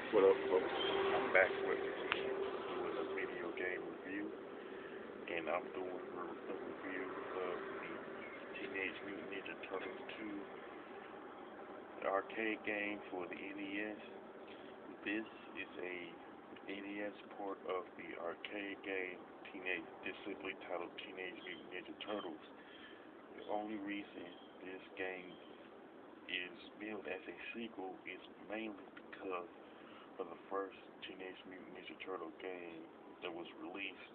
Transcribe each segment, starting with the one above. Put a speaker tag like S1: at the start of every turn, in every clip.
S1: What up, folks? I'm back with doing a video game review, and I'm doing a review of the Teenage Mutant Ninja Turtles 2 arcade game for the NES. This is a NES port of the arcade game simply titled Teenage Mutant Ninja Turtles. The only reason this game is billed as a sequel is mainly because for the first Teenage Mutant Ninja Turtle game that was released,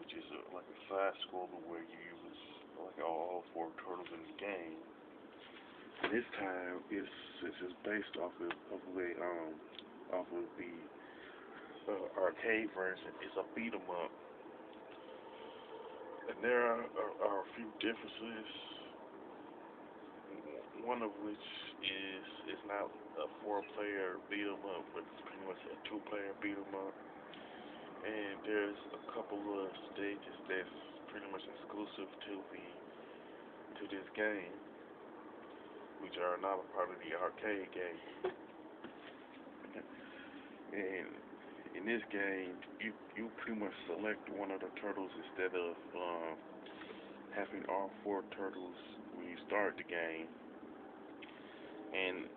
S1: which is like a side scroller where you use like all four turtles in the game. This time it's just based off of the arcade version. It's a beat 'em up, and there are a few differences. One of which is it's not a four-player beat 'em up, but it's pretty much a two-player beat 'em up. And there's a couple of stages that's pretty much exclusive to this game, which are not a part of the arcade game. And in this game, you pretty much select one of the turtles instead of having all four turtles when you start the game. And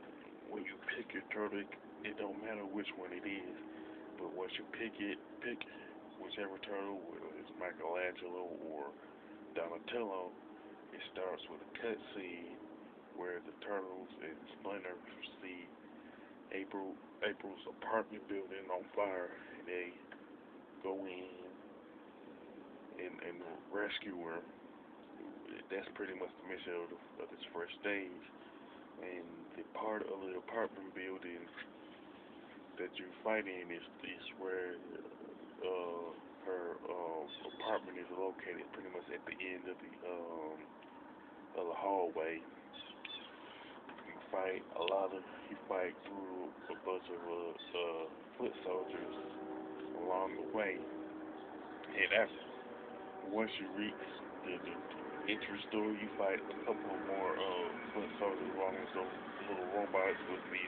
S1: when you pick your turtle, it don't matter which one it is. But once you pick whichever turtle, whether it's Michelangelo or Donatello, it starts with a cutscene where the turtles and Splinter see April's apartment building on fire, and they go in and rescue her. That's pretty much the mission of this first stage. And the part of the apartment building that you fight in is where her apartment is located, pretty much at the end of the hallway. You fight through a bunch of foot soldiers along the way, and once you reach the entrance door, you fight a couple more foot soldiers along with those little robots with the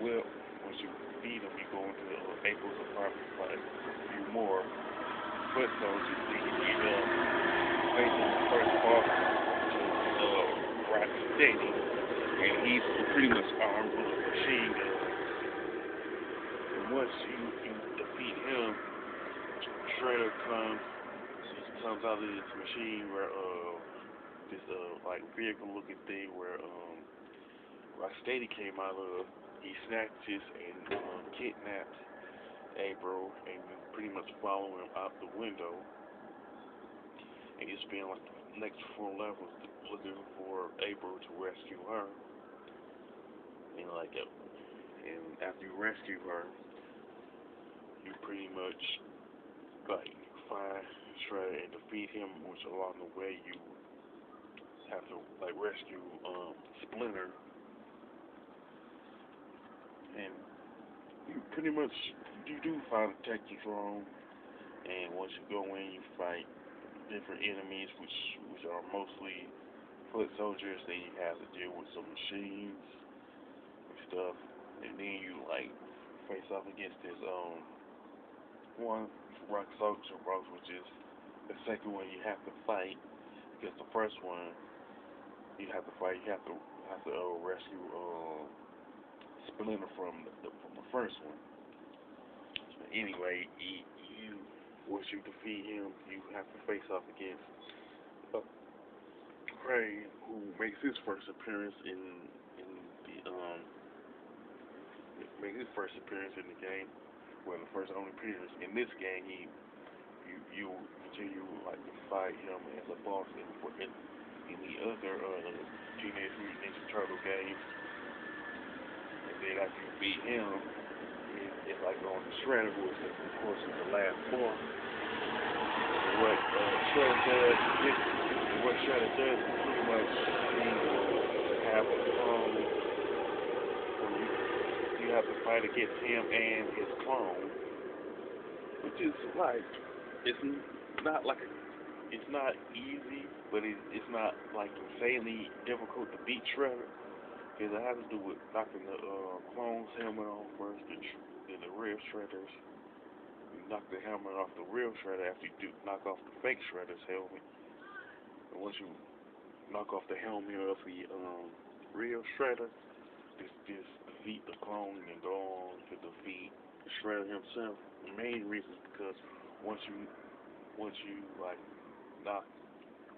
S1: whip. Once you beat them, you go into April's apartment, fight a few more foot soldiers. You end up facing the first boss, which is Rocksteady, and he's pretty much armed with a machine gun. And once you defeat him, Shredder comes out of this machine where this like vehicle looking thing where Rocksteady came out of. He snatches and kidnaps April, and you pretty much follow him out the window, and you spend like the next 4 levels looking for April to rescue her. And after you rescue her, you pretty much like find Shredder and defeat him, which along the way you have to like rescue Splinter, and you do find a Texas Room, and once you go in, you fight different enemies, which are mostly foot soldiers. Then you have to deal with some machines and stuff, and then you like face off against this one rock soldier boss, which is the second one you have to fight, because the first one you have to rescue Splinter from the first one. But anyway, once you defeat him, you have to face off against Craig, who makes his first appearance in the game. Well, the first only appearance in this game. You continue like to fight him as a boss in the other Teenage Mutant Ninja Turtle games. And then after you beat him, it's like going to Shredder, who is of course is the last boss. And what Shredder does is pretty much have a clone. You have to fight against him and his clone, which is like it's not easy, but it's not like insanely difficult to beat Shredder. Because it has to do with knocking the clone's helmet off first, then the real shredders. You knock the helmet off the real shredder after you knock off the fake shredder's helmet. And once you knock off the helmet of the real shredder, just defeat the clone and go on to defeat the shredder himself. The main reason is because once you like knock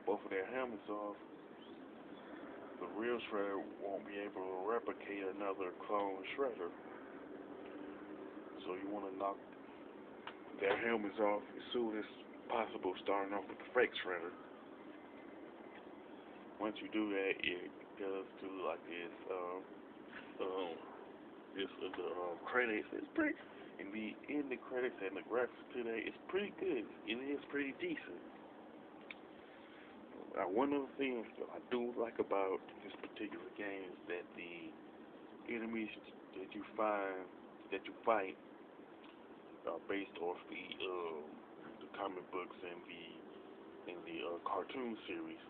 S1: both of their helmets off, the real shredder won't be able to replicate another clone shredder. So you want to knock their helmets off as soon as possible, starting off with the fake shredder. Once you do that, it does do like this. The credits is pretty. In the credits and the graphics today, it's pretty good. It is pretty decent. One of the things that I do like about this particular game is that the enemies that you fight are based off the comic books and the cartoon series.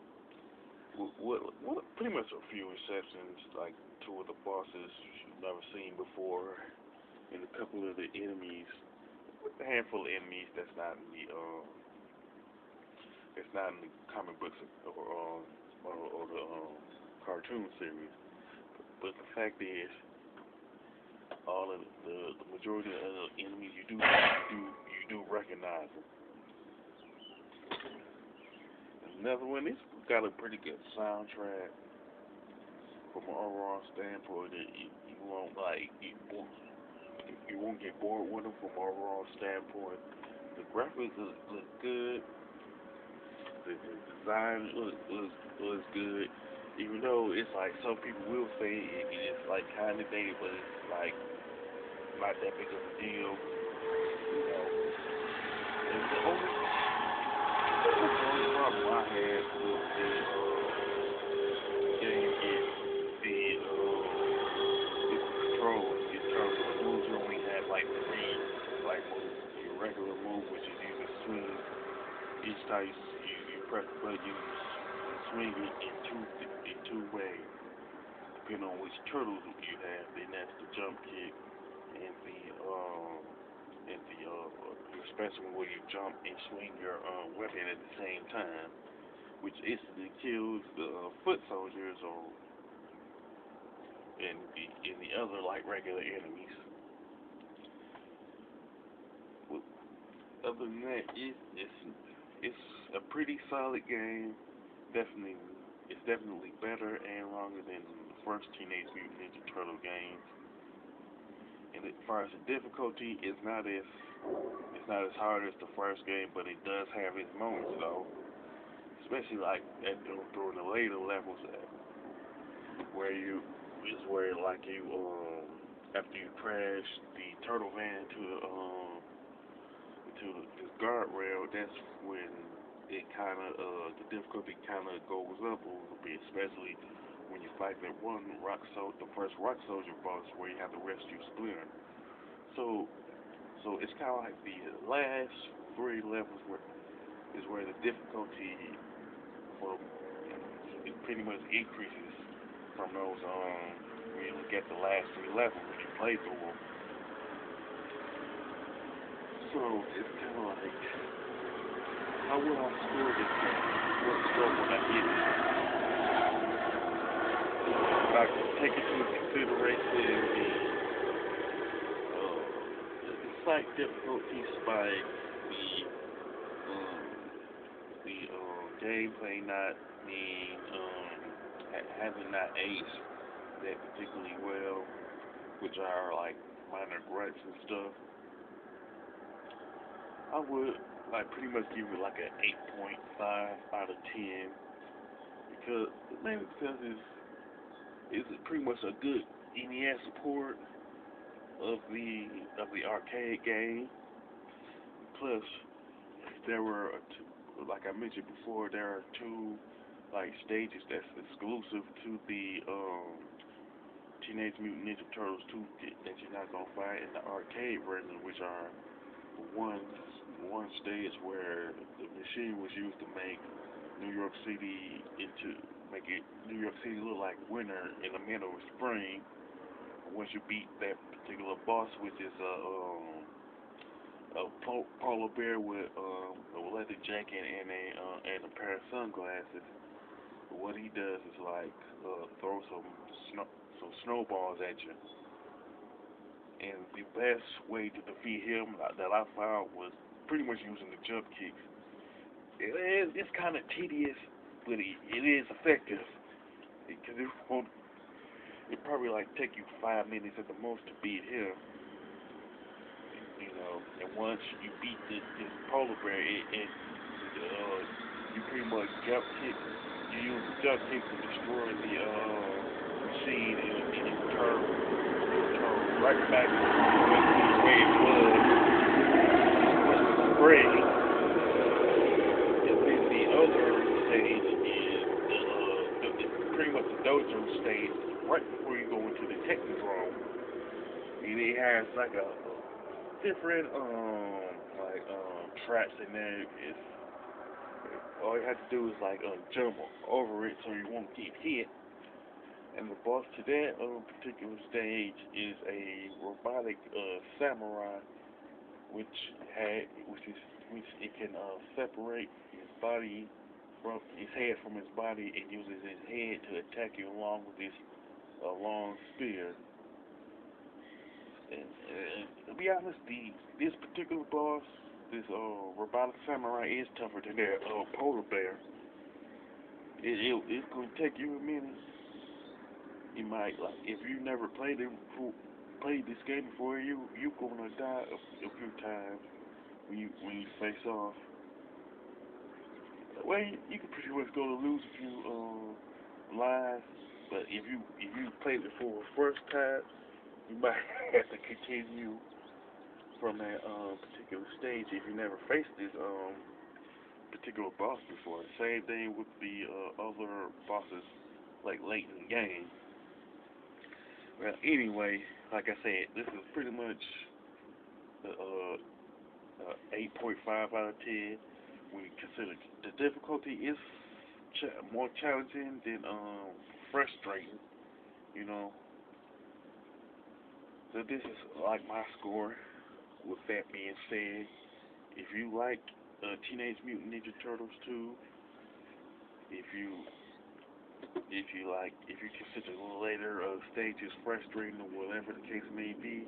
S1: Pretty much a few exceptions, like two of the bosses you've never seen before, and a couple of the enemies, a handful of enemies that's not in the comic books or the cartoon series. But the fact is, all of the majority of the enemies you do recognize them. Another one, it's got a pretty good soundtrack. From an overall standpoint, you won't get bored with them. From an overall standpoint, the graphics look good. The design looks good. Even though it's like some people will say it's like kind of dated, but it's like not that big of a deal. You know, and the only problem I had with the game is the controls in terms of the moves. You only had like three like moves. Your regular move, which is you can swing. Each time you press the button, you swing it in two ways, depending on which turtles you have. Then that's the jump kick and the special where you jump and swing your weapon at the same time, which instantly kills the foot soldiers and the other like regular enemies. Well, other than that, it's a pretty solid game. It's definitely better and longer than the first Teenage Mutant Ninja Turtle games. And as far as the difficulty, it's not as hard as the first game, but it does have its moments though. Especially like during the later levels, where after you crash the turtle van to this guardrail, that's when it the difficulty kind of goes up a little bit, especially when you fight that one the first rock soldier boss where you have to rescue Splinter. So it's kind of like the last three levels where the difficulty it pretty much increases from those when you look at the last three levels when you play through them. So it's kind of like, how will I score this game? What score will I get? But I take into consideration the slight difficulty spike, the gameplay not being having not aged that particularly well, which are like minor gripes and stuff. I would pretty much give it like an 8.5 out of 10 mainly because it's pretty much a good NES port of the arcade game. Plus, there were like I mentioned before, there are two like stages that's exclusive to the Teenage Mutant Ninja Turtles 2 that you're not gonna find in the arcade version, which are one stage where the machine was used to make New York City into make it New York City look like winter in the middle of spring. Once you beat that particular boss, which is a polar bear with a leather jacket and a pair of sunglasses, what he does is like throw some snowballs at you. And the best way to defeat him that I found was pretty much using the jump kicks. It's kind of tedious, but it is effective because it probably like take you 5 minutes at the most to beat him. You know, and once you beat this polar bear, you pretty much jump kick. You use the jump kick to destroy the machine, and it turn right back to the way it was. Spring. And then the other stage is pretty much the dojo stage right before you go into the Technodrome. And it has like a different traps in there. It's all you have to do is like jump over it so you won't get hit. And the boss to that particular stage is a robotic samurai, which it can separate his body from his head from his body and uses his head to attack you along with this long spear. And to be honest, this particular boss, this robotic samurai, is tougher than that polar bear. It's gonna take you a minute. You might like if you never played this game before, you gonna die a few times when you face off. Well, you can pretty much go to lose a few lives, but if you played it for the first time, you might have to continue from that particular stage if you never faced this particular boss before. Same thing with the other bosses like late in the game. Well, anyway, like I said, this is pretty much the 8.5 out of 10. We consider the difficulty is more challenging than frustrating, you know. So this is like my score. With that being said, if you like Teenage Mutant Ninja Turtles 2, if you consider the later stages frustrating or whatever the case may be,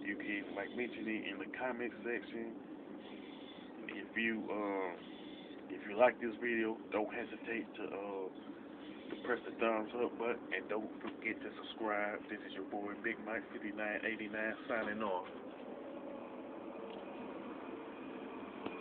S1: you can like mention it in the comment section. If you like this video, don't hesitate to press the thumbs up button and don't forget to subscribe. This is your boy Big Mike 5989 signing off.